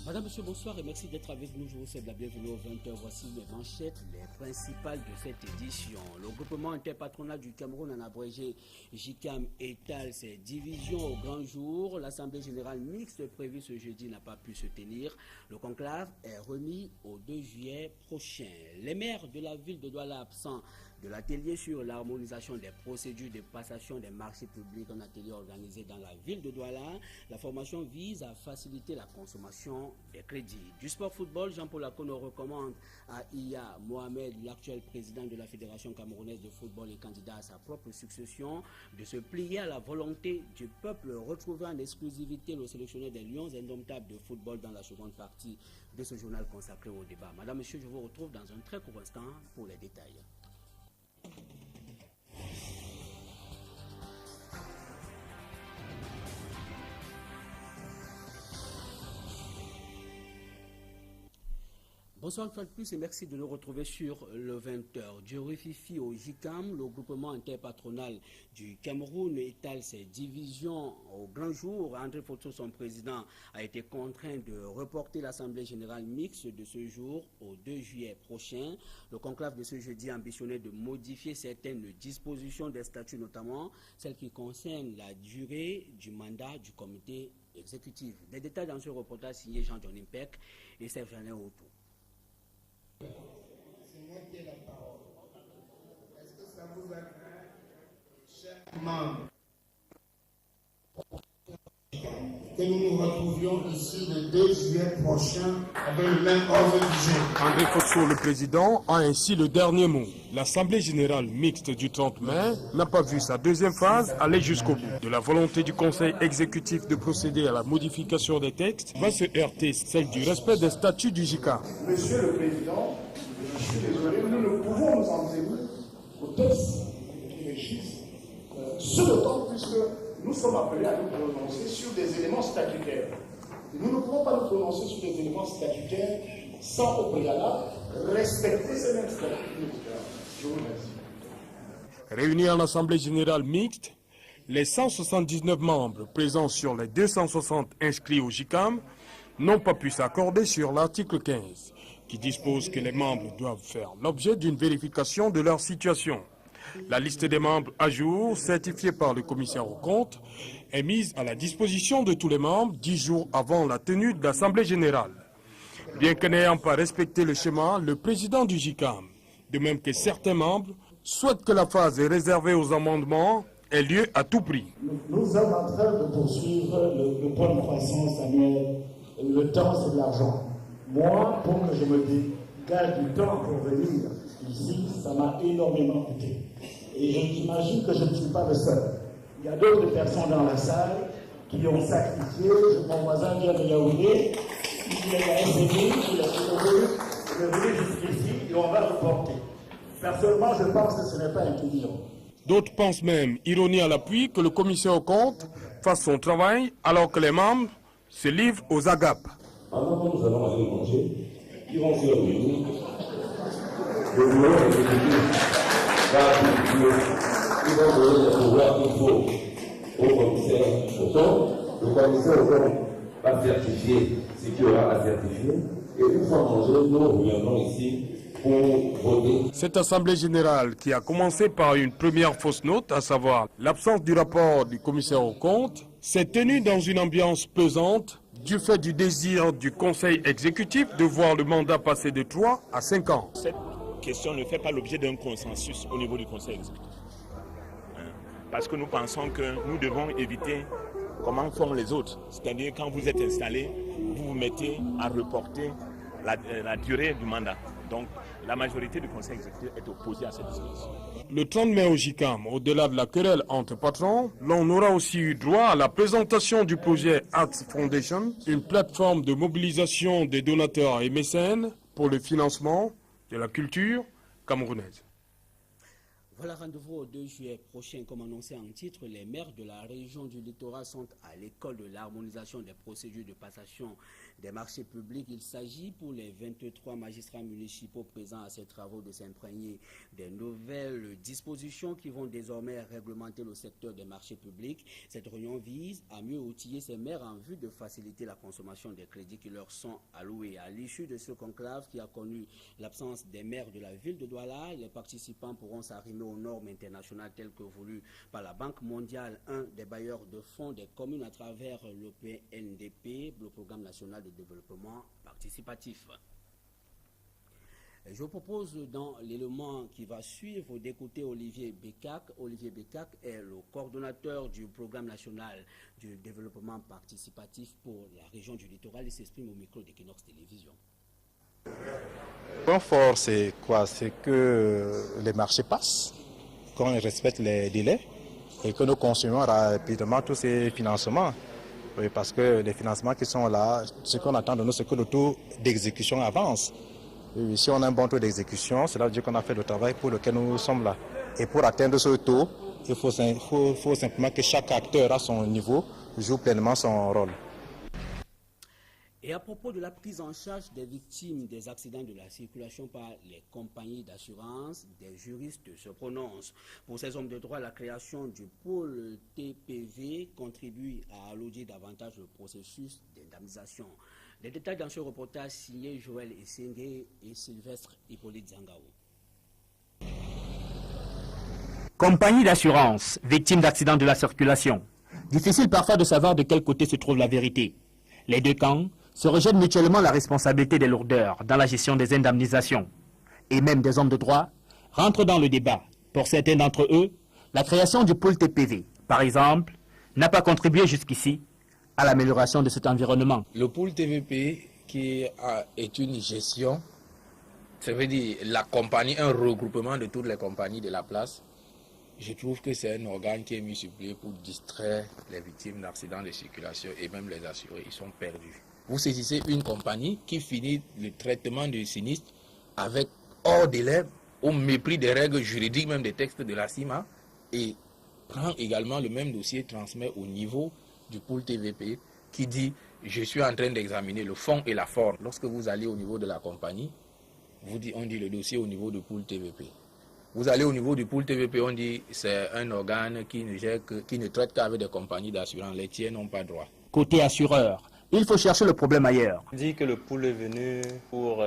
Madame, monsieur, bonsoir et merci d'être avec nous. Je vous souhaite la bienvenue aux 20h. Voici les manchettes, les principales de cette édition. Le groupement interpatronal du Cameroun, en abrégé JICAM, étale ses divisions au grand jour. L'Assemblée générale mixte prévue ce jeudi n'a pas pu se tenir. Le conclave est remis au 2 juillet prochain. Les maires de la ville de Douala absents de l'atelier sur l'harmonisation des procédures de passation des marchés publics, un atelier organisé dans la ville de Douala. La formation vise à faciliter la consommation des crédits. Du sport football, Jean-Paul Akono recommande à Iya Mohamed, l'actuel président de la Fédération camerounaise de football et candidat à sa propre succession, de se plier à la volonté du peuple, retrouver en exclusivité le sélectionneur des Lions indomptables de football dans la seconde partie de ce journal consacré au débat. Madame, monsieur, je vous retrouve dans un très court instant pour les détails. Bonsoir une fois de plus et merci de nous retrouver sur le 20h. Du Rififi au JICAM, le groupement interpatronal du Cameroun étale ses divisions au grand jour. André Foto, son président, a été contraint de reporter l'Assemblée générale mixte de ce jour au 2 juillet prochain. Le conclave de ce jeudi ambitionnait de modifier certaines dispositions des statuts, notamment celles qui concernent la durée du mandat du comité exécutif. Des détails dans ce reportage signé Jean-John Impec et Serge-Alain Auto. C'est moi qui ai la parole. Est-ce que ça vous agrée, chers membres, que nous nous retrouvions ici le 2 juillet prochain avec le même ordre du jour? André Foxo, le président, a ainsi le dernier mot. L'Assemblée générale mixte du 30 mai n'a pas vu sa deuxième phase aller jusqu'au bout. De la volonté du Conseil exécutif de procéder à la modification des textes va se heurter celle du respect des statuts du JICA. Monsieur le Président, je suis désolé, nous ne pouvons nous en tenir aux textes qui régissent sur le temps, puisque nous sommes appelés à nous prononcer sur des éléments statutaires. Et nous ne pouvons pas nous prononcer sur des éléments statutaires sans au préalable respecter ces mêmes statuts. Je vous remercie. Réunis en Assemblée générale mixte, les 179 membres présents sur les 260 inscrits au JICAM n'ont pas pu s'accorder sur l'article 15, qui dispose que les membres doivent faire l'objet d'une vérification de leur situation. La liste des membres à jour, certifiée par le commissaire aux comptes, est mise à la disposition de tous les membres 10 jours avant la tenue de l'Assemblée générale. Bien que n'ayant pas respecté le schéma, le président du JICAM, de même que certains membres, souhaite que la phase réservée aux amendements ait lieu à tout prix. Nous sommes en train de poursuivre le point de croissance annuel. Le temps, c'est de l'argent. Moi, pour que je me dégage du temps pour venir ici, ça m'a énormément coûté. Et j'imagine que je ne suis pas le seul. Il y a d'autres personnes dans la salle qui ont sacrifié. Mon voisin vient de Yaoundé, il est à SNI, il est venu jusqu'ici et on va reporter. Personnellement, je pense que ce n'est pas intelligent. D'autres pensent même, ironie à l'appui, que le commissaire aux comptes fasse son travail alors que les membres se livrent aux agapes. Pendant que nous allons aller manger, ils vont se réunir. Le bureau exécutif va appuyer. Ils vont donner le pouvoir qu'il faut au commissaire au compte. Le commissaire au compte va certifier ce qu'il y aura à certifier. Et une fois mangé, nous reviendrons ici pour voter. Cette assemblée générale qui a commencé par une première fausse note, à savoir l'absence du rapport du commissaire aux comptes, s'est tenue dans une ambiance pesante du fait du désir du Conseil exécutif de voir le mandat passer de 3 à 5 ans. Cette question ne fait pas l'objet d'un consensus au niveau du Conseil exécutif. Parce que nous pensons que nous devons éviter comment font les autres. C'est-à-dire quand vous êtes installé, vous vous mettez à reporter la durée du mandat. Donc la majorité du Conseil exécutif est opposée à cette disposition. Le 30 mai au JICAM, au-delà de la querelle entre patrons, l'on aura aussi eu droit à la présentation du projet Arts Foundation, une plateforme de mobilisation des donateurs et mécènes pour le financement de la culture camerounaise. Voilà, rendez-vous au 2 juillet prochain. Comme annoncé en titre, les maires de la région du littoral sont à l'école de l'harmonisation des procédures de passation des marchés publics. Il s'agit pour les 23 magistrats municipaux présents à ces travaux de s'imprégner des nouvelles dispositions qui vont désormais réglementer le secteur des marchés publics. Cette réunion vise à mieux outiller ces maires en vue de faciliter la consommation des crédits qui leur sont alloués. À l'issue de ce conclave qui a connu l'absence des maires de la ville de Douala, les participants pourront s'arrimer aux normes internationales telles que voulues par la Banque mondiale, un des bailleurs de fonds des communes à travers le PNDP, le Programme national de développement participatif. Je vous propose dans l'élément qui va suivre d'écouter Olivier Bekak. Olivier Bekak est le coordonnateur du Programme national du développement participatif pour la région du littoral. Il s'exprime au micro d'Equinox Télévision. Le point fort, c'est quoi? C'est que les marchés passent, qu'on respecte les délais et que nous consommons rapidement tous ces financements. Oui, parce que les financements qui sont là, ce qu'on attend de nous, c'est que le taux d'exécution avance. Et si on a un bon taux d'exécution, cela veut dire qu'on a fait le travail pour lequel nous sommes là. Et pour atteindre ce taux, il faut simplement que chaque acteur à son niveau joue pleinement son rôle. Et à propos de la prise en charge des victimes des accidents de la circulation par les compagnies d'assurance, des juristes se prononcent. Pour ces hommes de droit, la création du pôle TPV contribue à allonger davantage le processus d'indemnisation. Les détails dans ce reportage signé Joël Essenge et Sylvestre Hippolyte Zangao. Compagnie d'assurance, victime d'accidents de la circulation. Difficile parfois de savoir de quel côté se trouve la vérité. Les deux camps se rejettent mutuellement la responsabilité des lourdeurs dans la gestion des indemnisations. Et même des hommes de droit rentrent dans le débat. Pour certains d'entre eux, la création du pôle TPV, par exemple, n'a pas contribué jusqu'ici à l'amélioration de cet environnement. Le pôle TVP qui est une gestion, ça veut dire la compagnie, un regroupement de toutes les compagnies de la place. Je trouve que c'est un organe qui est mis sur pied pour distraire les victimes d'accidents de circulation et même les assurés, ils sont perdus. Vous saisissez une compagnie qui finit le traitement du sinistre avec hors délai, au mépris des règles juridiques, même des textes de la CIMA, et prend également le même dossier, transmet au niveau du pôle TVP qui dit « je suis en train d'examiner le fond et la forme ». Lorsque vous allez au niveau de la compagnie, on dit le dossier au niveau du pôle TVP. Vous allez au niveau du pôle TVP, on dit c'est un organe qui ne traite qu'avec des compagnies d'assurance. Les tiers n'ont pas droit. Côté assureur, il faut chercher le problème ailleurs. On dit que le pôle est venu pour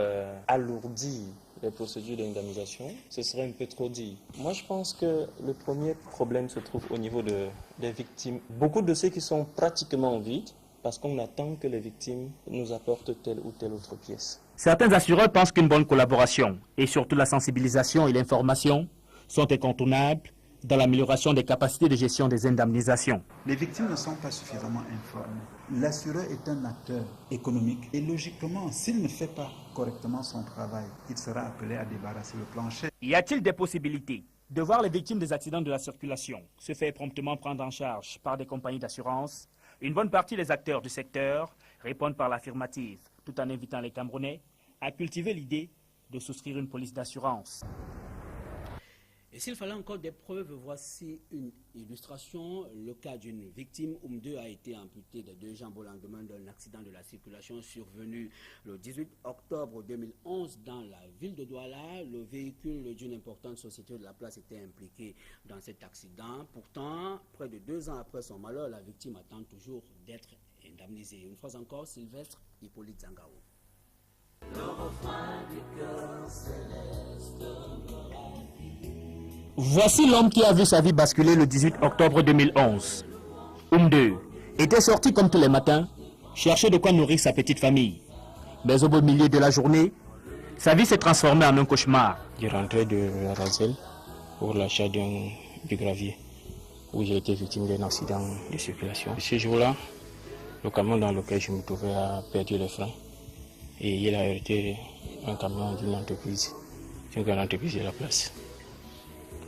alourdir les procédures d'indemnisation. Ce serait un peu trop dit. Moi, je pense que le premier problème se trouve au niveau des victimes. Beaucoup de dossiers qui sont pratiquement vides parce qu'on attend que les victimes nous apportent telle ou telle autre pièce. Certains assureurs pensent qu'une bonne collaboration et surtout la sensibilisation et l'information sont incontournables dans l'amélioration des capacités de gestion des indemnisations. Les victimes ne sont pas suffisamment informées. L'assureur est un acteur économique et logiquement, s'il ne fait pas correctement son travail, il sera appelé à débarrasser le plancher. Y a-t-il des possibilités de voir les victimes des accidents de la circulation se faire promptement prendre en charge par des compagnies d'assurance? Une bonne partie des acteurs du secteur répondent par l'affirmative, tout en invitant les Camerounais à cultiver l'idée de souscrire une police d'assurance. Et s'il fallait encore des preuves, voici une illustration. Le cas d'une victime, Oumde, a été amputé des deux jambes au lendemain d'un accident de la circulation survenu le 18 octobre 2011 dans la ville de Douala. Le véhicule d'une importante société de la place était impliqué dans cet accident. Pourtant, près de 2 ans après son malheur, la victime attend toujours d'être indemnisée. Une fois encore, Sylvestre Hippolyte Zangao. Le refrain du cœur céleste me ravit. Voici l'homme qui a vu sa vie basculer le 18 octobre 2011. Oumde était sorti comme tous les matins, chercher de quoi nourrir sa petite famille. Mais au beau milieu de la journée, sa vie s'est transformée en un cauchemar. Je rentrais de la Rasel pour l'achat du gravier, où j'ai été victime d'un accident de circulation. Ce jour-là, le camion dans lequel je me trouvais a perdu les freins. Et il a heurté un camion d'une entreprise, une grande entreprise de la place.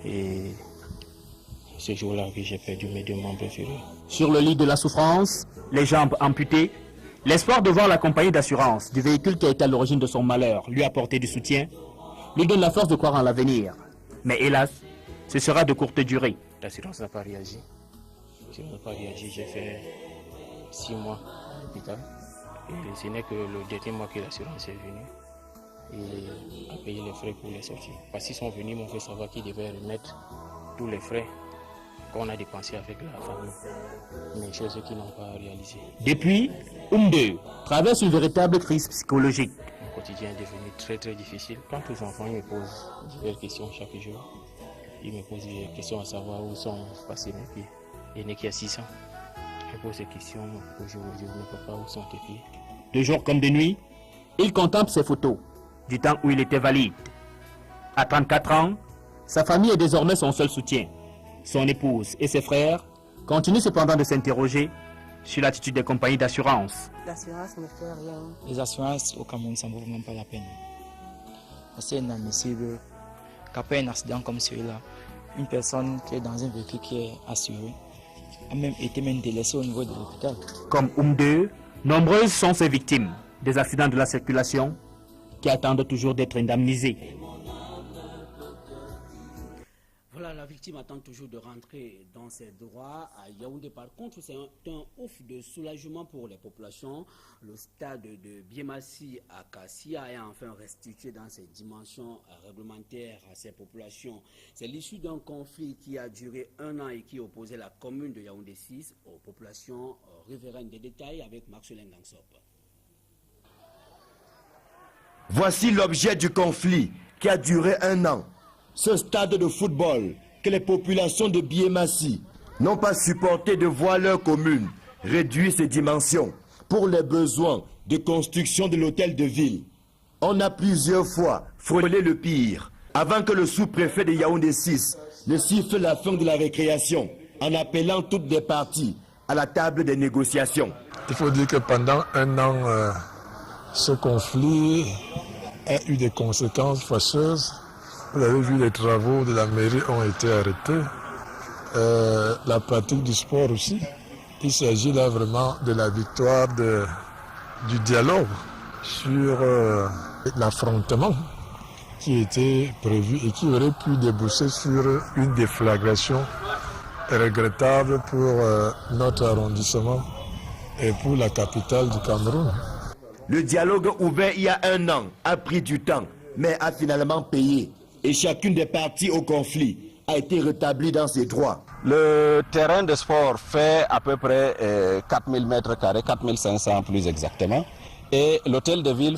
Et ce jour-là, j'ai perdu mes 2 membres préférés. Sur le lit de la souffrance, les jambes amputées, l'espoir de voir la compagnie d'assurance du véhicule qui a été à l'origine de son malheur lui apporter du soutien, lui donne la force de croire en l'avenir. Mais hélas, ce sera de courte durée. L'assurance n'a pas réagi. L'assurance n'a pas réagi. J'ai fait 6 mois à l'hôpital. Et ce n'est que le dernier mois que l'assurance est venue et a payé les frais pour les sorties. Parce qu'ils sont venus, ils m'ont fait savoir qu'ils devaient remettre tous les frais qu'on a dépensés avec la famille. Mais choses qui n'ont pas réalisé. Depuis, Oumde traverse une véritable crise psychologique. Mon quotidien est devenu très très difficile. Quand les enfants me posent diverses questions chaque jour, ils me posent des questions à savoir où sont passés mes pieds. Il y en a qui a 6 ans. Je pose des questions au jour où je ne sais pas où sont tes pieds. De jour comme de nuit, il contemple ses photos du temps où il était valide. À 34 ans, sa famille est désormais son seul soutien. Son épouse et ses frères continuent cependant de s'interroger sur l'attitude des compagnies d'assurance. L'assurance ne fait rien. Les assurances au Cameroun, ça ne vaut même pas la peine. C'est inadmissible qu'après un accident comme celui-là, une personne qui est dans un véhicule qui est assurée a même été délaissée au niveau de l'hôpital. Comme Oumde, nombreuses sont ces victimes des accidents de la circulation qui attendent toujours d'être indemnisées. Voilà, la victime attend toujours de rentrer dans ses droits à Yaoundé. Par contre, c'est un ouf de soulagement pour les populations. Le stade de Biemassi à Kassia est enfin restitué dans ses dimensions réglementaires à ces populations. C'est l'issue d'un conflit qui a duré 1 an et qui opposait la commune de Yaoundé 6 aux populations riveraines. Des détails avec Marcelin Gangsop. Voici l'objet du conflit qui a duré 1 an. Ce stade de football que les populations de Biemassi n'ont pas supporté de voir leur commune réduire ses dimensions pour les besoins de construction de l'hôtel de ville. On a plusieurs fois frôlé le pire avant que le sous-préfet de Yaoundé 6 ne siffle la fin de la récréation en appelant toutes les parties à la table des négociations. Il faut dire que pendant 1 an, ce conflit a eu des conséquences fâcheuses. Vous avez vu, les travaux de la mairie ont été arrêtés. La pratique du sport aussi. Il s'agit là vraiment de la victoire du dialogue sur l'affrontement qui était prévu et qui aurait pu déboucher sur une déflagration regrettable pour notre arrondissement et pour la capitale du Cameroun. Le dialogue ouvert il y a 1 an a pris du temps, mais a finalement payé. Et chacune des parties au conflit a été rétablie dans ses droits. Le terrain de sport fait à peu près 4000 mètres carrés, 4500 plus exactement. Et l'hôtel de ville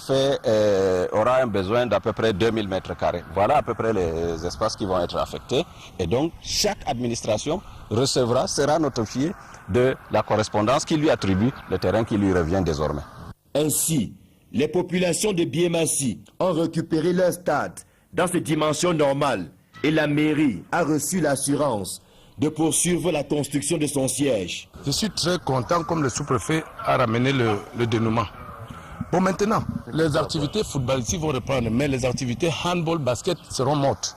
aura un besoin d'à peu près 2000 mètres carrés. Voilà à peu près les espaces qui vont être affectés. Et donc, chaque administration sera notifiée de la correspondance qui lui attribue le terrain qui lui revient désormais. Ainsi, les populations de Biemassi ont récupéré leur stade dans ses dimensions normales et la mairie a reçu l'assurance de poursuivre la construction de son siège. Je suis très content comme le sous-préfet a ramené le dénouement. Bon, maintenant, les activités footballistiques vont reprendre, mais les activités handball, basket seront mortes.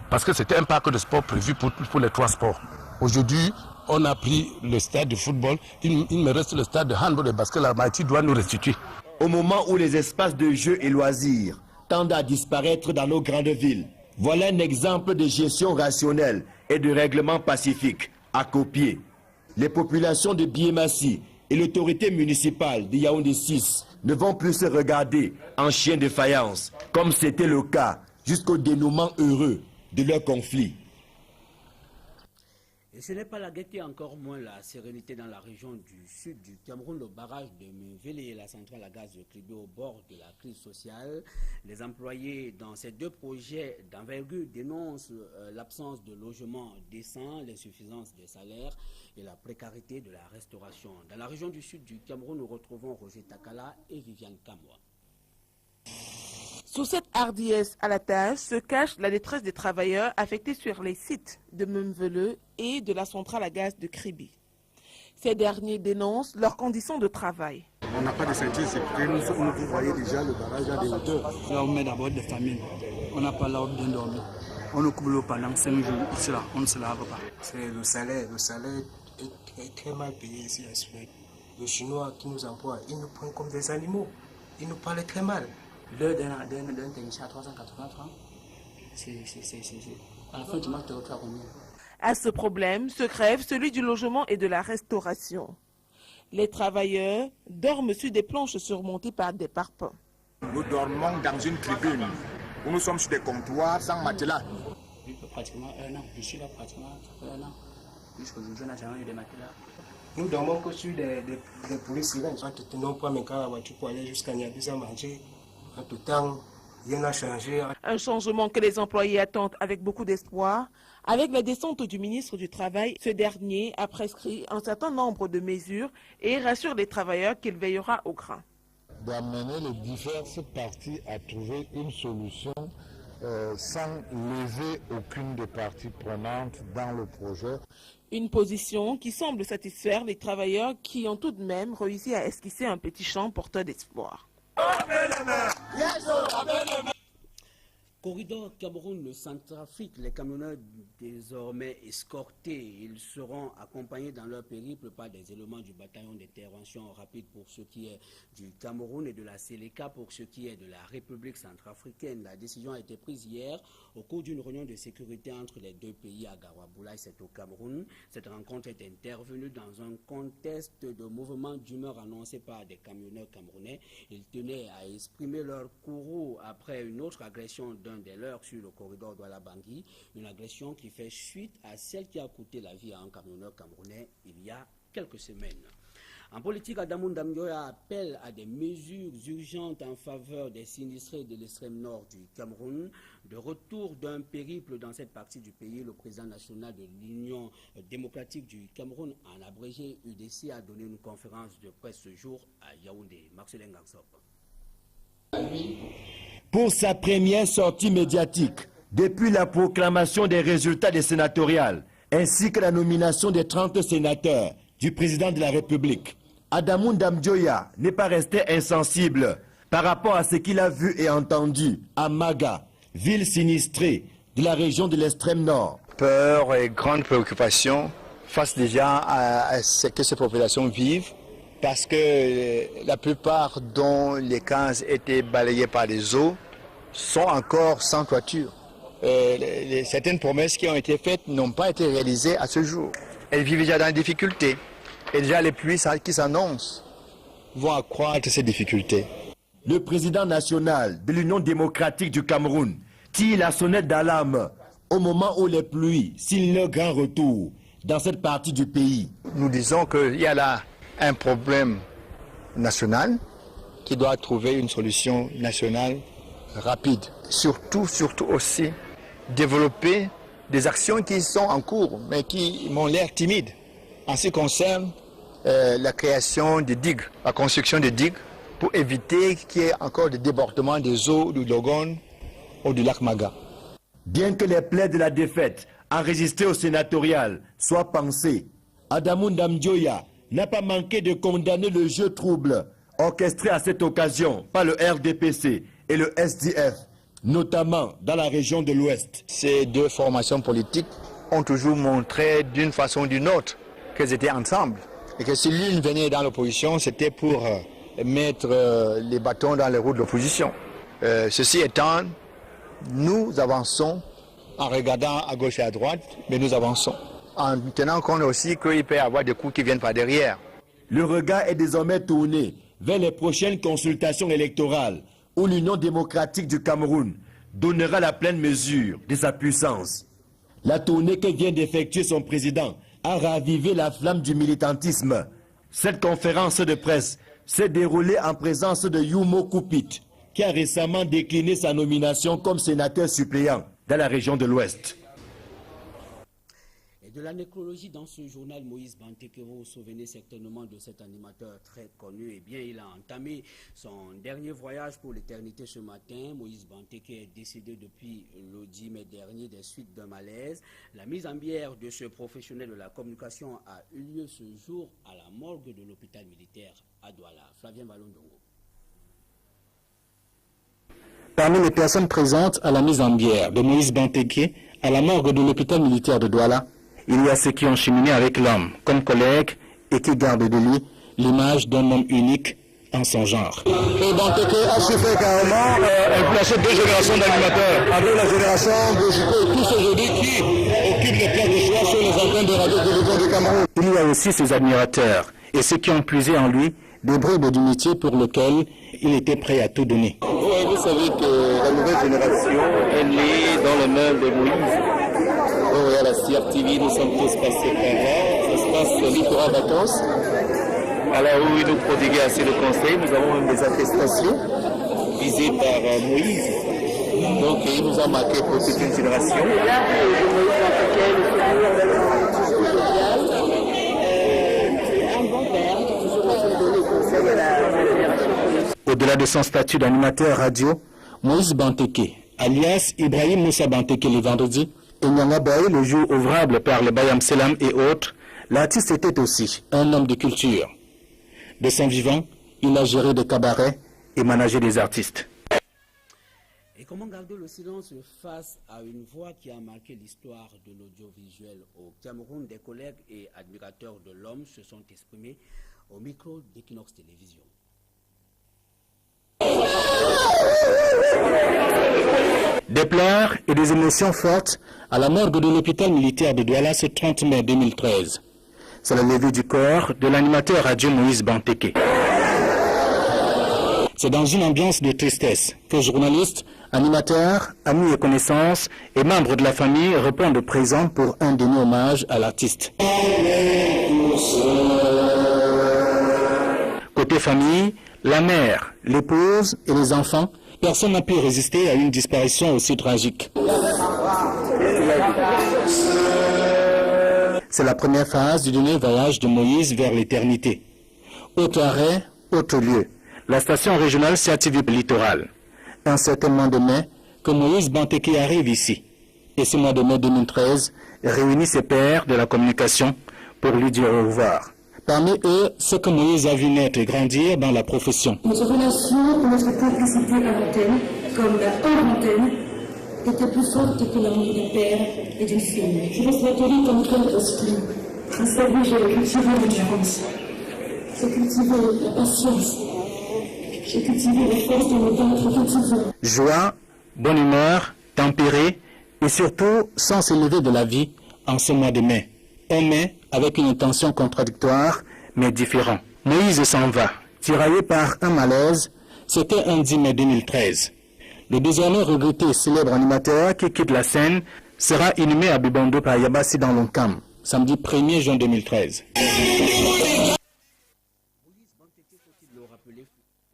Parce que c'était un parc de sport prévu pour les 3 sports. Aujourd'hui, on a pris le stade de football, il me reste le stade de handball et basket, la Maïti doit nous restituer. Au moment où les espaces de jeux et loisirs tendent à disparaître dans nos grandes villes, voilà un exemple de gestion rationnelle et de règlement pacifique à copier. Les populations de Biemassi et l'autorité municipale de Yaoundé 6 ne vont plus se regarder en chien de faïence, comme c'était le cas jusqu'au dénouement heureux de leur conflit. Et ce n'est pas la gaieté, encore moins la sérénité dans la région du sud du Cameroun. Le barrage de Mvele et la centrale à gaz de Kribi au bord de la crise sociale. Les employés dans ces 2 projets d'envergure dénoncent l'absence de logements décents, l'insuffisance des salaires et la précarité de la restauration. Dans la région du sud du Cameroun, nous retrouvons Roger Takala et Viviane Kamwa. Sous cette hardiesse à la tâche se cache la détresse des travailleurs affectés sur les sites de Mvele et de la centrale à gaz de Kribi. Ces derniers dénoncent leurs conditions de travail. On n'a pas de ceinture sécurité, vous voyez déjà le barrage à des hauteurs. Là, on met d'abord des familles. On n'a pas là où bien dormir. On occupe l'eau pendant 5 jours, ici là, on ne se lave pas. C'est le salaire est très mal payé ici à Suède. Les Chinois qui nous emploient, ils nous prennent comme des animaux. Ils nous parlent très mal. L'heure d'un technicien à 380 francs, À la fin du match, tu vas combien? À ce problème se grève celui du logement et de la restauration. Les travailleurs dorment sur des planches surmontées par des parpaings. Nous dormons dans une tribune où nous sommes sur des comptoirs sans matelas. Pratiquement 1 an. Je suis là pratiquement 1 an. Jusqu'aujourd'hui, je n'ai jamais eu de matelas. Nous dormons que sur des poulies silences. En tout temps, on prend mes cars à la voiture pour aller jusqu'à Niabisa manger. En tout temps, rien n'a changé. Un changement que les employés attendent avec beaucoup d'espoir. Avec la descente du ministre du Travail, ce dernier a prescrit un certain nombre de mesures et rassure les travailleurs qu'il veillera au grain. D'amener les diverses parties à trouver une solution sans lever aucune des parties prenantes dans le projet. Une position qui semble satisfaire les travailleurs qui ont tout de même réussi à esquisser un petit champ porteur d'espoir. Corridor Cameroun-Centrafrique, les camionneurs désormais escortés, ils seront accompagnés dans leur périple par des éléments du bataillon d'intervention rapide pour ce qui est du Cameroun et de la Séléka pour ce qui est de la République centrafricaine. La décision a été prise hier au cours d'une réunion de sécurité entre les deux pays à Gawaboulaye, c'est au Cameroun. Cette rencontre est intervenue dans un contexte de mouvement d'humeur annoncé par des camionneurs camerounais. Ils tenaient à exprimer leur courroux après une autre agression d'un des leurs sur le corridor Douala-Bangui, une agression qui fait suite à celle qui a coûté la vie à un camionneur camerounais il y a quelques semaines. En politique, Adamoun Damdioya appelle à des mesures urgentes en faveur des sinistrés de l'extrême nord du Cameroun. De retour d'un périple dans cette partie du pays, le président national de l'Union démocratique du Cameroun, en abrégé UDC, a donné une conférence de presse ce jour à Yaoundé. Marcelin Garsop. Pour sa première sortie médiatique, depuis la proclamation des résultats des sénatoriales, ainsi que la nomination des 30 sénateurs du président de la République, Adamoun Damdioya n'est pas resté insensible par rapport à ce qu'il a vu et entendu à Maga, ville sinistrée de la région de l'extrême nord. Peur et grande préoccupation face déjà à ce que ces populations vivent, parce que la plupart dont les 15 étaient balayés par les eaux sont encore sans toiture. Certaines promesses qui ont été faites n'ont pas été réalisées à ce jour. Elles vivent déjà dans des difficultés. Et déjà les pluies qui s'annoncent vont accroître ces difficultés. Le président national de l'Union démocratique du Cameroun tire la sonnette d'alarme au moment où les pluies signent leur grand retour dans cette partie du pays. Nous disons qu'il y a là un problème national qui doit trouver une solution nationale rapide. Surtout aussi, développer des actions qui sont en cours, mais qui m'ont l'air timides. En ce qui concerne la création de digues, la construction de digues, pour éviter qu'il y ait encore des débordements des eaux du Logone ou du lac Maga. Bien que les plaies de la défaite enregistrées au sénatorial soient pensées, Adamoun Damdioya n'a pas manqué de condamner le jeu trouble orchestré à cette occasion par le RDPC et le SDF, notamment dans la région de l'Ouest. Ces deux formations politiques ont toujours montré d'une façon ou d'une autre qu'elles étaient ensemble. Et que si l'une venait dans l'opposition, c'était pour mettre les bâtons dans les roues de l'opposition. Ceci étant, nous avançons en regardant à gauche et à droite, mais nous avançons. En tenant compte aussi qu'il peut y avoir des coups qui viennent par derrière. Le regard est désormais tourné vers les prochaines consultations électorales où l'Union démocratique du Cameroun donnera la pleine mesure de sa puissance. La tournée que vient d'effectuer son président a ravivé la flamme du militantisme. Cette conférence de presse s'est déroulée en présence de Yumo Kupit, qui a récemment décliné sa nomination comme sénateur suppléant dans la région de l'Ouest. Et de la nécrologie dans ce journal, Moïse Banteke, vous vous souvenez certainement de cet animateur très connu. Eh bien, il a entamé son dernier voyage pour l'éternité ce matin. Moïse Banteke est décédé depuis le 10 mai dernier des suites d'un malaise. La mise en bière de ce professionnel de la communication a eu lieu ce jour à la morgue de l'hôpital militaire à Douala. Flavien Valondongo. Parmi les personnes présentes à la mise en bière de Moïse Banteke à la morgue de l'hôpital militaire de Douala, il y a ceux qui ont cheminé avec l'homme comme collègue et qui gardent de lui l'image d'un homme unique, en son genre. Et Banteke a su faire carrément influencer 2 générations d'animateurs. Avec la génération de Chico et tous aujourd'hui qui occupent les places de choix sur les antennes de radio-télévision du Cameroun. Il y a aussi ses admirateurs et ceux qui ont puisé en lui des bribes du métier pour lequel il était prêt à tout donner. Oui, vous savez que la nouvelle génération est née dans les mains de Moïse. Oh, à la CRTV, nous sommes tous passés par là. Ça se passe littoral vacances. Alors où il nous prodiguait assez de conseils, nous avons même des attestations visées par Moïse. Donc il nous a marqué pour toute une génération. Au-delà de son statut d'animateur radio, Moïse Banteke, alias Ibrahim Moussa Banteke les vendredis, et Nyanga Baye le jour ouvrable par le Bayam Selam et autres, l'artiste était aussi un homme de culture. De son vivant, il a géré des cabarets et managé des artistes. Et comment garder le silence face à une voix qui a marqué l'histoire de l'audiovisuel au Cameroun? Des collègues et admirateurs de l'homme se sont exprimés au micro d'Equinox Télévision. Des pleurs et des émotions fortes à la morgue de l'hôpital militaire de Douala ce 30 mai 2013. C'est la levée du corps de l'animateur radio Moïse Banteke. C'est dans une ambiance de tristesse que journalistes, animateurs, amis et connaissances et membres de la famille répondent présents pour un dernier hommage à l'artiste. Côté famille, la mère, l'épouse et les enfants, personne n'a pu résister à une disparition aussi tragique. C'est la première phase du dernier voyage de Moïse vers l'éternité. Autre arrêt, autre lieu. La station régionale CRTV Littoral. Un certain mois de mai que Moïse Banteke arrive ici. Et ce mois de mai 2013 réunit ses pairs de la communication pour lui dire au revoir. Parmi eux, ce que Moïse a vu naître et grandir dans la profession. Notre relation, notre complicité à l'antenne, comme hors antenne, était plus forte que l'amour d'un père et d'une fille. Je reste catholique comme cœur esprit. À sa vie, j'ai cultivé l'endurance. J'ai cultivé la patience. J'ai cultivé la force de nos dents. Joie, bonne humeur, tempérée et surtout sans s'élever de la vie en ce mois de mai. Un mai avec une intention contradictoire mais différent. Moïse s'en va, tiraillé par un malaise. C'était un 10 mai 2013. Le désormais regretté célèbre animateur qui quitte la scène sera inhumé à Bibando par Yabassi dans l'Onkam, samedi 1er juin 2013.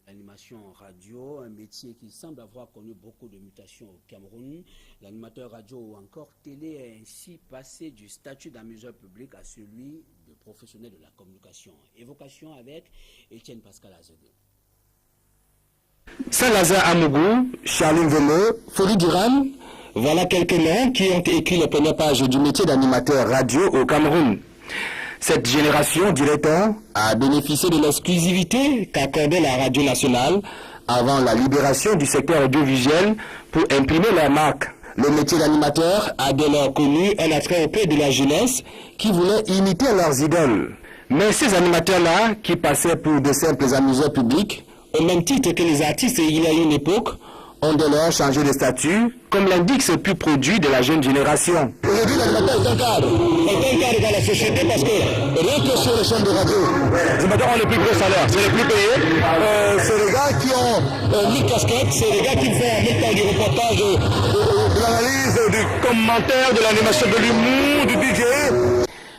L'animation radio, un métier qui semble avoir connu beaucoup de mutations au Cameroun. L'animateur radio ou encore télé est ainsi passé du statut d'amuseur public à celui de professionnel de la communication. Évocation avec Étienne Pascal Azedé. Saint-Lazare Amougou, Charline Velo, Folie Duran, voilà quelques noms qui ont écrit les premières pages du métier d'animateur radio au Cameroun. Cette génération, dirait-on, a bénéficié de l'exclusivité qu'accordait la radio nationale avant la libération du secteur audiovisuel pour imprimer leur marque. Le métier d'animateur a dès lors connu un attrait auprès de la jeunesse qui voulait imiter leurs idoles. Mais ces animateurs-là, qui passaient pour de simples amuseurs publics, au même titre que les artistes il y a une époque, ont dès lors changé de statut, comme l'indique ce pur produit de la jeune génération. Aujourd'hui, l'animateur est un cadre. Est un cadre dans la société parce que rien que sur les chaînes de radio, les animateurs ont les plus gros salaires, c'est les plus payés. C'est les gars qui ont 1000 casquettes, c'est les gars qui font en même temps du reportage, de l'analyse, du commentaire, de l'animation, de l'humour, du DJ.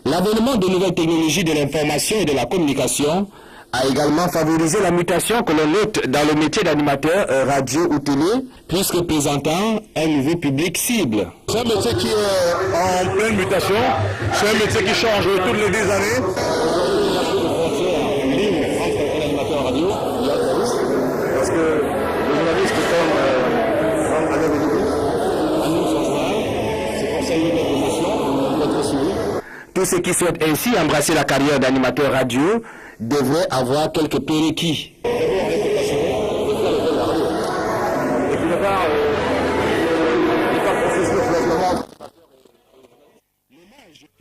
L'avènement de nouvelles technologies de l'information et de la communication a également favorisé la mutation que l'on note dans le métier d'animateur radio ou télé, puisque présentant un nouveau public cible. C'est un métier qui est en pleine mutation, c'est un métier qui change toutes les 10 années. Entre l'animateur radio et la journaliste, parce que les journalistes comme à nous sont c'est pour ça qu'il y a une émotion, notre suivi. Tous ceux qui souhaitent ainsi embrasser la carrière d'animateur radio devraient avoir quelques prérequis.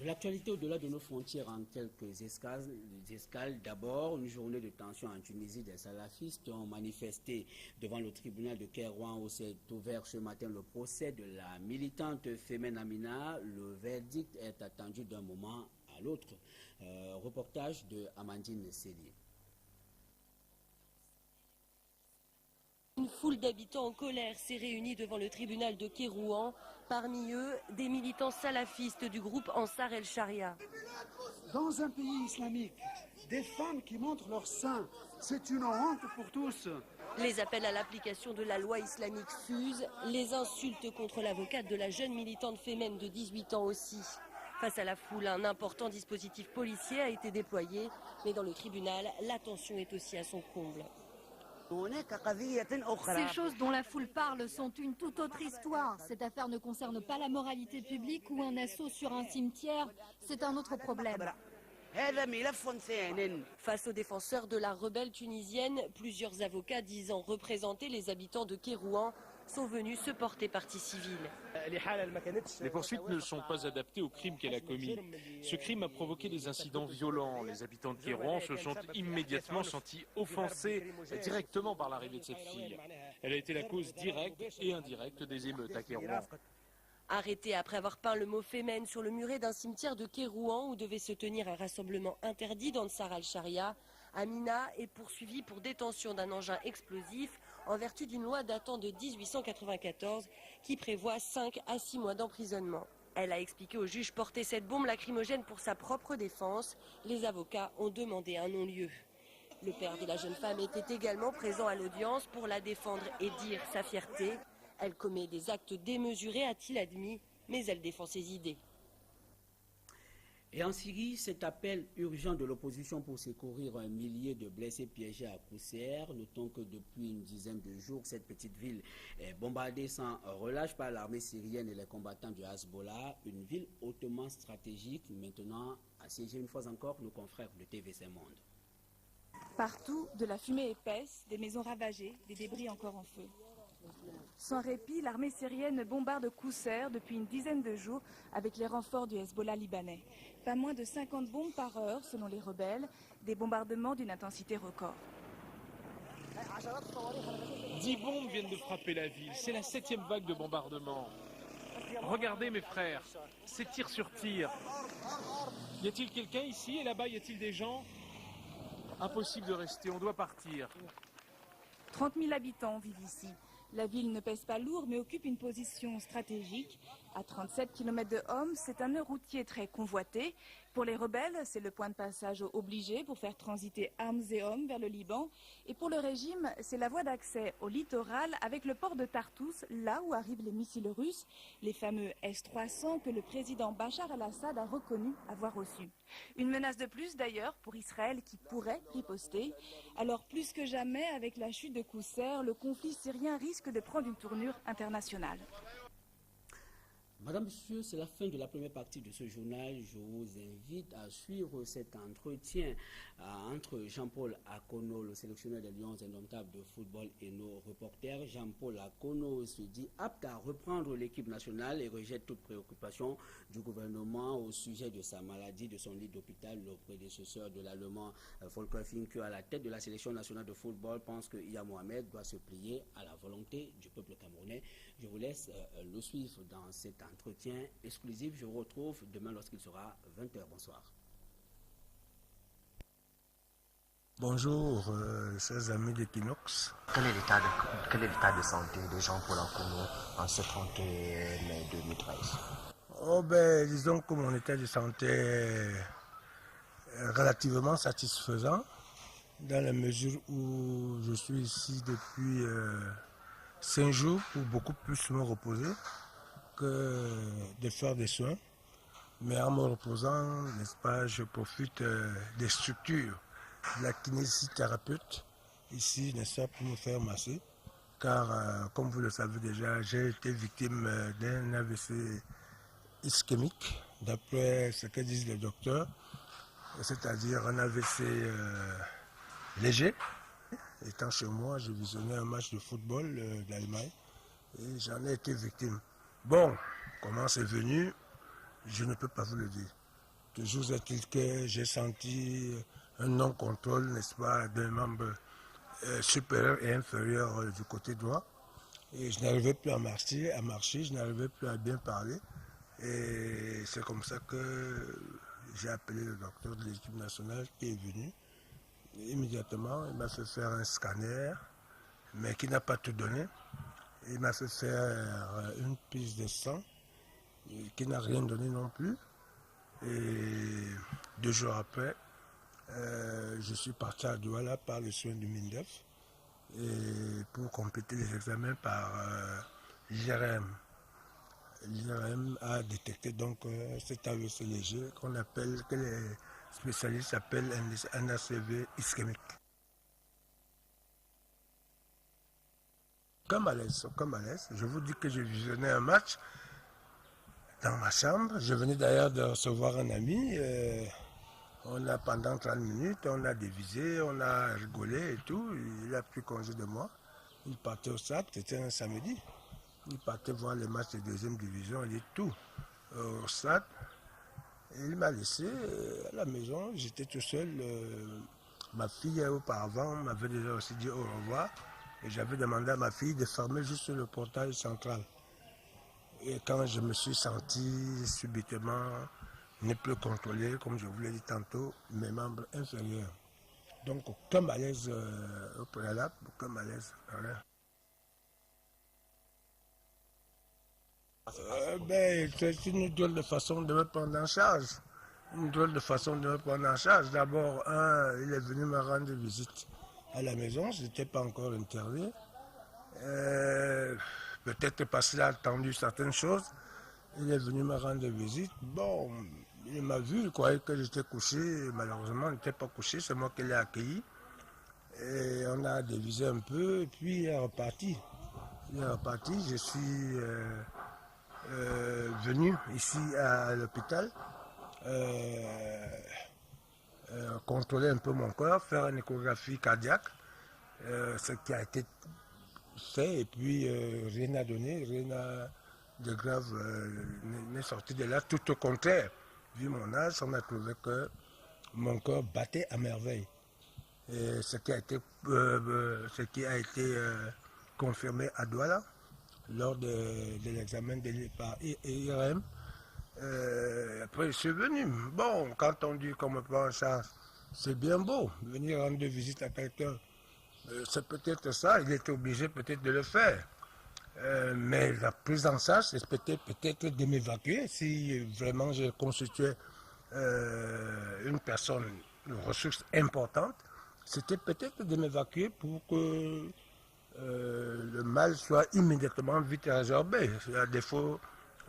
L'actualité au-delà de nos frontières en quelques escales. D'abord, une journée de tension en Tunisie. Des salafistes ont manifesté devant le tribunal de Kérouan où s'est ouvert ce matin le procès de la militante Femen Amina. Le verdict est attendu d'un moment à l'autre. Reportage de Amandine Séli. Une foule d'habitants en colère s'est réunie devant le tribunal de Kérouan. Parmi eux, des militants salafistes du groupe Ansar el-Sharia. Dans un pays islamique, des femmes qui montrent leur sein, c'est une honte pour tous. Les appels à l'application de la loi islamique fusent, les insultes contre l'avocate de la jeune militante Femen de 18 ans aussi. Face à la foule, un important dispositif policier a été déployé, mais dans le tribunal, la tension est aussi à son comble. Ces choses dont la foule parle sont une toute autre histoire. Cette affaire ne concerne pas la moralité publique ou un assaut sur un cimetière. C'est un autre problème. Face aux défenseurs de la rebelle tunisienne, plusieurs avocats disant représenter les habitants de Kérouan sont venus se porter partie civile. Les poursuites ne sont pas adaptées au crime qu'elle a commis. Ce crime a provoqué des incidents violents. Les habitants de Kérouan se sont immédiatement sentis offensés directement par l'arrivée de cette fille. Elle a été la cause directe et indirecte des émeutes à Kérouan. Arrêtée après avoir peint le mot Femen sur le muret d'un cimetière de Kérouan où devait se tenir un rassemblement interdit d'Ansar al-Sharia, Amina est poursuivie pour détention d'un engin explosif en vertu d'une loi datant de 1894 qui prévoit 5 à 6 mois d'emprisonnement. Elle a expliqué au juge porter cette bombe lacrymogène pour sa propre défense. Les avocats ont demandé un non-lieu. Le père de la jeune femme était également présent à l'audience pour la défendre et dire sa fierté. Elle commet des actes démesurés, a-t-il admis, mais elle défend ses idées. Et en Syrie, cet appel urgent de l'opposition pour secourir un millier de blessés piégés à Qousseir. Notons que depuis une dizaine de jours, cette petite ville est bombardée sans relâche par l'armée syrienne et les combattants du Hezbollah. Une ville hautement stratégique, maintenant assiégée une fois encore nos confrères de TVC Monde. Partout, de la fumée épaisse, des maisons ravagées, des débris encore en feu. Sans répit, l'armée syrienne bombarde Qousseir depuis une dizaine de jours avec les renforts du Hezbollah libanais. Pas moins de 50 bombes par heure selon les rebelles, des bombardements d'une intensité record. 10 bombes viennent de frapper la ville, c'est la 7e vague de bombardement. Regardez mes frères, c'est tir sur tir. Y a-t-il quelqu'un ici et là-bas, y a-t-il des gens? Impossible de rester, on doit partir. 30 000 habitants vivent ici. La ville ne pèse pas lourd, mais occupe une position stratégique. À 37 km de Homs, c'est un nœud routier très convoité. Pour les rebelles, c'est le point de passage obligé pour faire transiter armes et hommes vers le Liban. Et pour le régime, c'est la voie d'accès au littoral avec le port de Tartous, là où arrivent les missiles russes, les fameux S-300 que le président Bachar el-Assad a reconnu avoir reçus. Une menace de plus d'ailleurs pour Israël qui pourrait riposter. Alors plus que jamais, avec la chute de Qousseir, le conflit syrien risque de prendre une tournure internationale. Madame, Monsieur, c'est la fin de la première partie de ce journal. Je vous invite à suivre cet entretien entre Jean-Paul Akono, le sélectionneur des Lions indomptables de football, et nos reporters. Jean-Paul Akono se dit apte à reprendre l'équipe nationale et rejette toute préoccupation du gouvernement au sujet de sa maladie, de son lit d'hôpital. Le prédécesseur de l'Allemand Volker Finke, à la tête de la sélection nationale de football, pense que Iya Mohamed doit se plier à la volonté du peuple camerounais. Je vous laisse le suivre dans cet entretien exclusif. Je vous retrouve demain lorsqu'il sera 20h. Bonsoir. Bonjour, chers amis d'Equinox. Quel est l'état de santé de Jean-Paul Akono en ce 30 mai 2013? Oh ben, disons que mon état de santé est relativement satisfaisant dans la mesure où je suis ici depuis 5 jours pour beaucoup plus me reposer que de faire des soins. Mais en me reposant, n'est-ce pas, je profite des structures de la kinésithérapeute ici, n'est-ce pas, pour me faire masser. Car, comme vous le savez déjà, j'ai été victime d'un AVC ischémique, d'après ce que disent les docteurs, c'est-à-dire un AVC léger. Étant chez moi, je visionnais un match de football d'Allemagne et j'en ai été victime. Bon, comment c'est venu, je ne peux pas vous le dire. Toujours est-il que j'ai senti un non-contrôle, n'est-ce pas, d'un membre supérieur et inférieur du côté droit. Et je n'arrivais plus à marcher, je n'arrivais plus à bien parler. Et c'est comme ça que j'ai appelé le docteur de l'équipe nationale qui est venu. Immédiatement, il m'a fait faire un scanner, mais qui n'a pas tout donné. Il m'a fait faire une prise de sang, qui n'a rien donné non plus. Et 2 jours après, je suis parti à Douala par les soins du MINDEF et pour compléter les examens par l'IRM. L'IRM a détecté donc cet AVC léger que les spécialistes appellent un ACV ischémique. Comme à l'aise. Je vous dis que je visionnais un match dans ma chambre. Je venais d'ailleurs de recevoir un ami. On a pendant 30 minutes, on a dévisé, on a rigolé et tout. Il a pris congé de moi. Il partait au stade, c'était un samedi. Il partait voir les matchs de 2e division, il est tout au stade. Et il m'a laissé à la maison, j'étais tout seul. Ma fille auparavant m'avait déjà aussi dit au revoir. Et j'avais demandé à ma fille de fermer juste le portail central. Et quand je me suis senti subitement ne plus contrôler, comme je vous l'ai dit tantôt, mes membres inférieurs. Donc aucun malaise au préalable, aucun malaise, rien. C'est une drôle de façon de me prendre en charge. D'abord, il est venu me rendre visite à la maison, je n'étais pas encore interné. Peut-être parce qu'il a attendu certaines choses. Il est venu me rendre visite. Bon, il m'a vu, il croyait que j'étais couché. Malheureusement, je n'étais pas couché, c'est moi qui l'ai accueilli. Et on a dévisé un peu, et puis il est reparti. Je suis venu ici à l'hôpital, contrôler un peu mon corps, faire une échographie cardiaque, ce qui a été fait, et puis rien n'a donné, rien de grave n'est sorti de là. Tout au contraire, vu mon âge, on a trouvé que mon corps battait à merveille. Et ce qui a été confirmé à Douala lors de l'examen par IRM. Après, je suis venu. Bon, quand on dit qu'on me prend en charge, c'est bien beau. Venir rendre visite à quelqu'un, c'est peut-être ça. Il était obligé peut-être de le faire. Mais la prise en charge, c'est peut-être de m'évacuer si vraiment je constituais une personne, une ressource importante. C'était peut-être de m'évacuer pour que le mal soit immédiatement vite résorbé, à défaut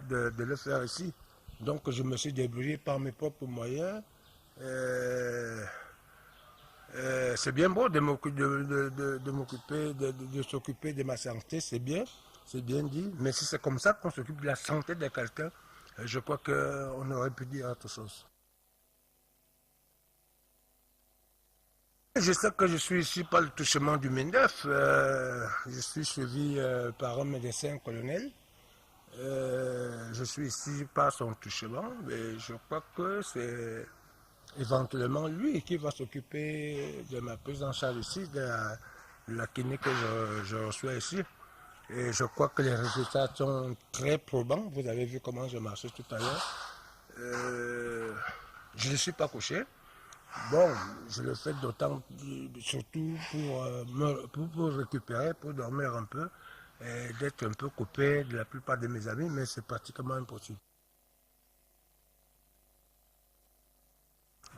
de le faire ici. Donc je me suis débrouillé par mes propres moyens. C'est bien beau de s'occuper de ma santé, c'est bien dit, mais si c'est comme ça qu'on s'occupe de la santé de quelqu'un, je crois qu'on aurait pu dire autre chose. Je sais que je suis ici par le touchement du MINDEF. Je suis suivi par un médecin colonel. Je suis ici par son touchement, mais je crois que c'est éventuellement lui qui va s'occuper de ma prise en charge ici, de la clinique que je reçois ici. Et je crois que les résultats sont très probants. Vous avez vu comment je marchais tout à l'heure. Je ne suis pas couché. Bon, je le fais d'autant, surtout pour récupérer, pour dormir un peu, et d'être un peu coupé de la plupart de mes amis, mais c'est pratiquement impossible.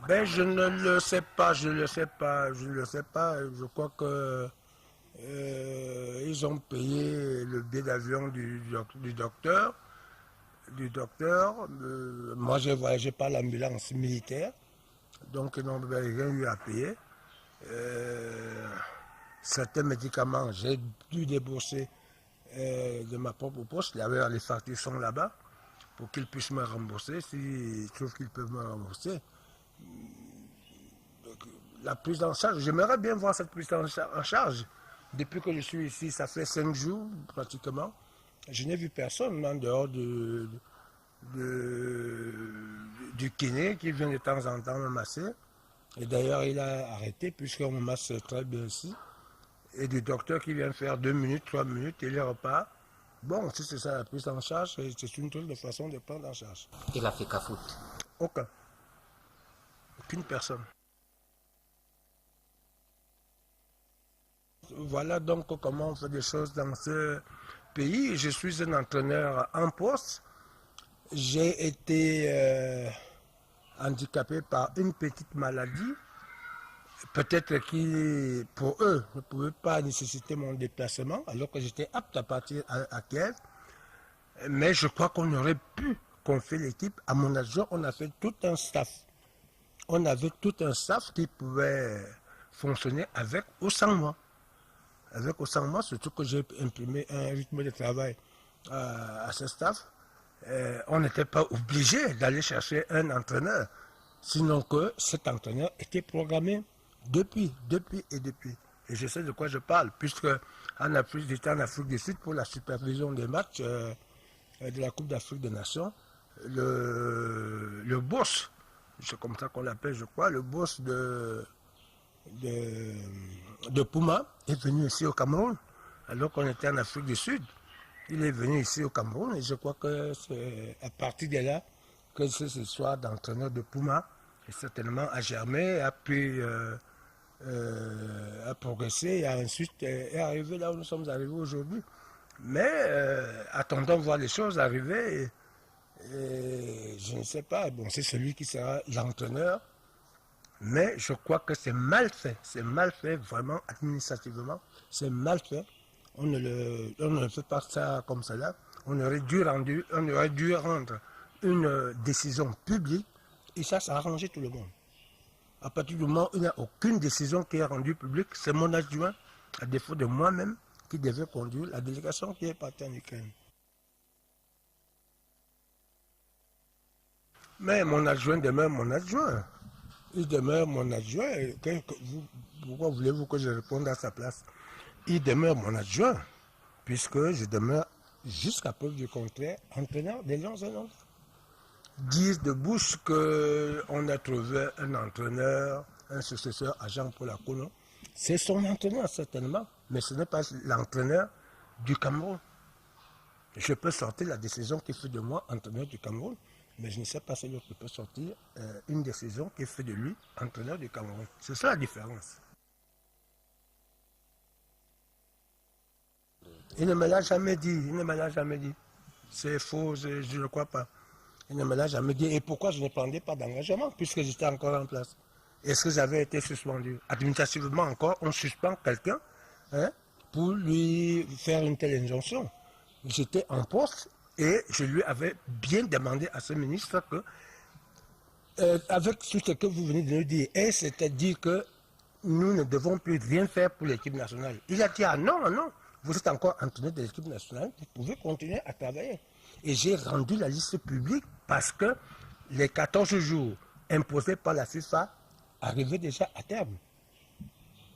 Je ne le sais pas, je crois que ils ont payé le billet d'avion du docteur. Moi, j'ai voyagé par l'ambulance militaire. Donc, ils n'ont rien eu à payer. Certains médicaments, j'ai dû débourser de ma propre poche. Les factures sont là-bas pour qu'ils puissent me rembourser, s'ils trouvent qu'ils peuvent me rembourser. Donc, la prise en charge, j'aimerais bien voir cette prise en charge. Depuis que je suis ici, ça fait 5 jours pratiquement. Je n'ai vu personne en dehors de du kiné qui vient de temps en temps me masser. Et d'ailleurs, il a arrêté puisqu'on me masse très bien ici. Et du docteur qui vient faire 2 minutes, 3 minutes, et il repart. Bon, si c'est ça la prise en charge, c'est une autre façon de prendre en charge. Il a fait qu'à foot? Aucun. Aucune personne. Voilà donc comment on fait des choses dans ce pays. Je suis un entraîneur en poste. J'ai été handicapé par une petite maladie. Peut-être qui, pour eux, ne pouvait pas nécessiter mon déplacement, alors que j'étais apte à partir à Kiev. Mais je crois qu'on aurait pu confier l'équipe à mon adjoint. On a fait tout un staff. On avait tout un staff qui pouvait fonctionner avec ou sans moi. Avec ou sans moi, surtout que j'ai imprimé un rythme de travail à ce staff. On n'était pas obligé d'aller chercher un entraîneur, sinon que cet entraîneur était programmé depuis. Et je sais de quoi je parle, puisque j'étais en Afrique du Sud pour la supervision des matchs de la Coupe d'Afrique des Nations. Le boss, c'est comme ça qu'on l'appelle, je crois, le boss de Puma est venu ici au Cameroun, alors qu'on était en Afrique du Sud. Il est venu ici au Cameroun et je crois que c'est à partir de là que ce soir d'entraîneur de Puma est certainement a germé, a pu progresser et ensuite est arrivé là où nous sommes arrivés aujourd'hui. Mais attendons voir les choses arriver et je ne sais pas, bon, c'est celui qui sera l'entraîneur, mais je crois que c'est mal fait vraiment administrativement, c'est mal fait. On ne fait pas ça comme cela. On aurait dû rendre une décision publique et ça a arrangé tout le monde. À partir du moment où il n'y a aucune décision qui est rendue publique, c'est mon adjoint, à défaut de moi-même, qui devait conduire la délégation qui est partie en Ukraine. Mais mon adjoint demeure mon adjoint. Il demeure mon adjoint. Pourquoi voulez-vous que je réponde à sa place? Il demeure mon adjoint, puisque je demeure, jusqu'à preuve du contraire, entraîneur des Lions et Londres. Dire de bouche qu'on a trouvé un entraîneur, un successeur à Jean-Paul Akono, c'est son entraîneur certainement, mais ce n'est pas l'entraîneur du Cameroun. Je peux sortir la décision qui fait de moi entraîneur du Cameroun, mais je ne sais pas si l'autre peut sortir une décision qui fait de lui entraîneur du Cameroun. C'est ça la différence. Il ne me l'a jamais dit, C'est faux, je ne crois pas. Il ne me l'a jamais dit. Et pourquoi je ne prendrais pas d'engagement, puisque j'étais encore en place? Est-ce que j'avais été suspendu? Administrativement encore, on suspend quelqu'un pour lui faire une telle injonction. J'étais en poste et je lui avais bien demandé à ce ministre que, avec tout ce que vous venez de nous dire, c'est-à-dire que nous ne devons plus rien faire pour l'équipe nationale. Il a dit, ah non, vous êtes encore entraîneur de l'équipe nationale, vous pouvez continuer à travailler. Et j'ai rendu la liste publique parce que les 14 jours imposés par la FIFA arrivaient déjà à terme.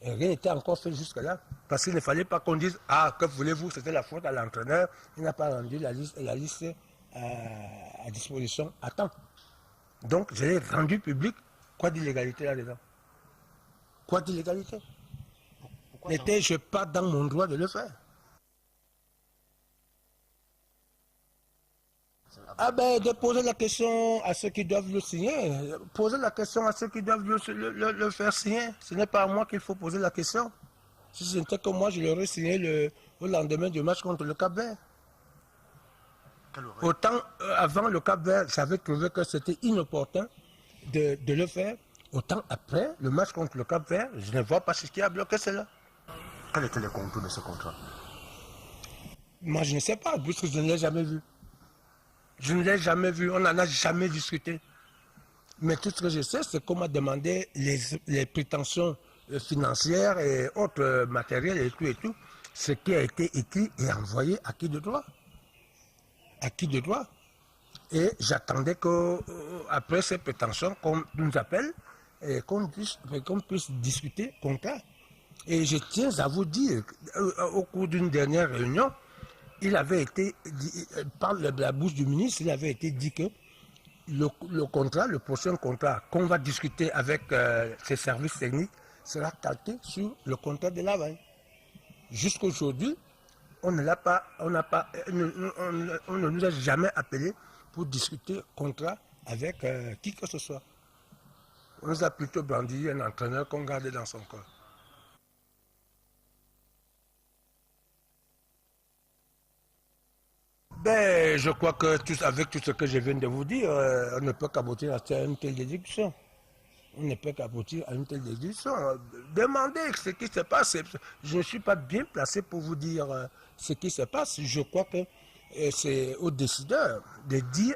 Et rien n'était encore fait jusque-là. Parce qu'il ne fallait pas qu'on dise, ah, que voulez-vous, c'était la faute à l'entraîneur, il n'a pas rendu la liste à disposition à temps. Donc, je l'ai rendu public. Quoi d'illégalité là-dedans? Quoi d'illégalité? N'étais-je pas dans mon droit de le faire? Ah ben, de poser la question à ceux qui doivent le signer. Poser la question à ceux qui doivent le faire signer. Ce n'est pas à moi qu'il faut poser la question. Si c'était que moi, je l'aurais signé au lendemain du match contre le Cap-Vert. Autant avant le Cap-Vert, j'avais trouvé que c'était inopportun de le faire. Autant après le match contre le Cap-Vert, je ne vois pas ce qui a bloqué cela. Quels étaient les contours de ce contrat? Moi, je ne sais pas, puisque je ne l'ai jamais vu. Je ne l'ai jamais vu, on n'en a jamais discuté. Mais tout ce que je sais, c'est qu'on m'a demandé les prétentions financières et autres matériels et tout, ce qui a été écrit et envoyé à qui de droit. À qui de droit. Et j'attendais qu'après ces prétentions, qu'on nous appelle et qu'on puisse discuter contrat. Et je tiens à vous dire, au cours d'une dernière réunion, il avait été dit, par la bouche du ministre, il avait été dit que le contrat, le prochain contrat qu'on va discuter avec ces services techniques sera calqué sur le contrat de l'avant. Jusqu'aujourd'hui, on ne nous a jamais appelé pour discuter contrat avec qui que ce soit. On nous a plutôt brandi un entraîneur qu'on gardait dans son corps. Ben, je crois que avec tout ce que je viens de vous dire, on ne peut qu'aboutir à une telle déduction. On ne peut qu'aboutir à une telle déduction. Demandez ce qui se passe. Je ne suis pas bien placé pour vous dire ce qui se passe. Je crois que c'est aux décideurs de dire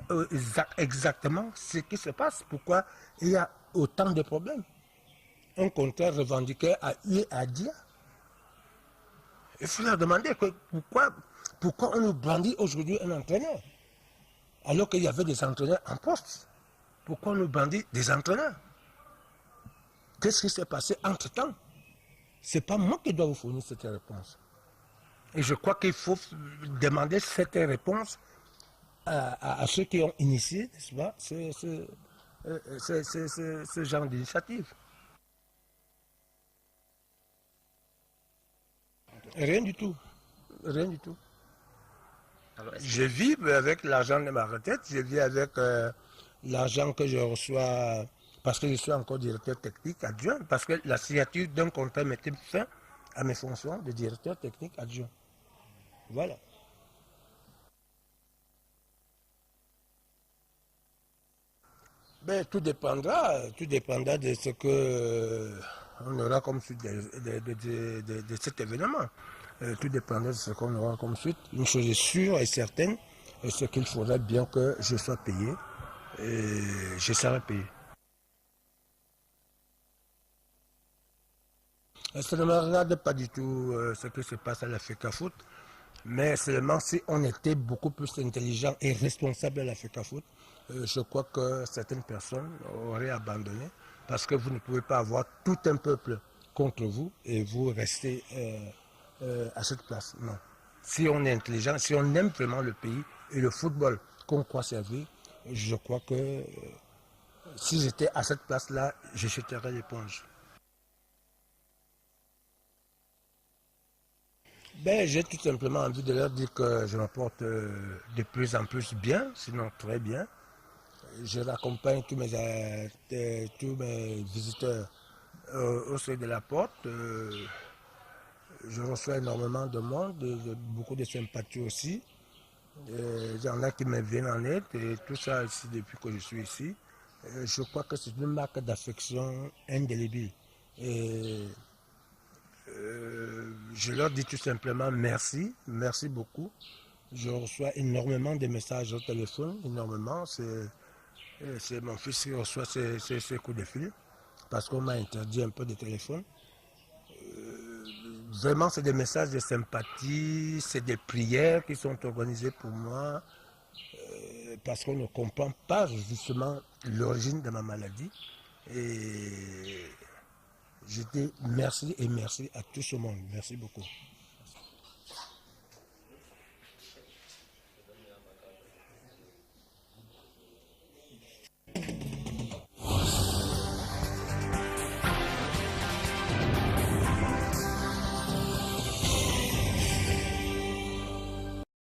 exactement ce qui se passe. Pourquoi il y a autant de problèmes. Un contrat revendiqué à U et à Dia. Il faut leur demander pourquoi on nous brandit aujourd'hui un entraîneur alors qu'il y avait des entraîneurs en poste. Pourquoi on nous brandit des entraîneurs? Qu'est-ce qui s'est passé entre-temps? Ce n'est pas moi qui dois vous fournir cette réponse. Et je crois qu'il faut demander cette réponse à ceux qui ont initié, n'est-ce pas, ce genre d'initiative. Rien du tout. Rien du tout. Je vis avec l'argent de ma retraite, je vis avec l'argent que je reçois parce que je suis encore directeur technique adjoint, parce que la signature d'un contrat mettait fin à mes fonctions de directeur technique adjoint. Voilà. Ben, tout dépendra de ce qu'on aura comme suite de cet événement. Tout dépendra de ce qu'on aura comme suite. Une chose est sûre et certaine, c'est qu'il faudrait bien que je sois payé et je serai payé. Ça ne me regarde pas du tout ce qui se passe à la FECAFOOT, mais seulement si on était beaucoup plus intelligent et responsable à la FECAFOOT, je crois que certaines personnes auraient abandonné, parce que vous ne pouvez pas avoir tout un peuple contre vous et vous restez à cette place. Non. Si on est intelligent, si on aime vraiment le pays et le football qu'on croit servir, je crois que si j'étais à cette place-là, je jetterais l'éponge. Ben, j'ai tout simplement envie de leur dire que je me porte de plus en plus bien, sinon très bien. Je raccompagne tous mes visiteurs au seuil de la porte. Je reçois énormément de monde, beaucoup de sympathie aussi. Il y en a qui me viennent en aide et tout ça ici depuis que je suis ici. Je crois que c'est une marque d'affection indélébile. Et je leur dis tout simplement merci, merci beaucoup. Je reçois énormément de messages au téléphone, énormément. C'est mon fils qui reçoit ces coups de fil parce qu'on m'a interdit un peu de téléphone. Vraiment, c'est des messages de sympathie, c'est des prières qui sont organisées pour moi parce qu'on ne comprend pas justement l'origine de ma maladie. Et je dis merci et merci à tout ce monde. Merci beaucoup.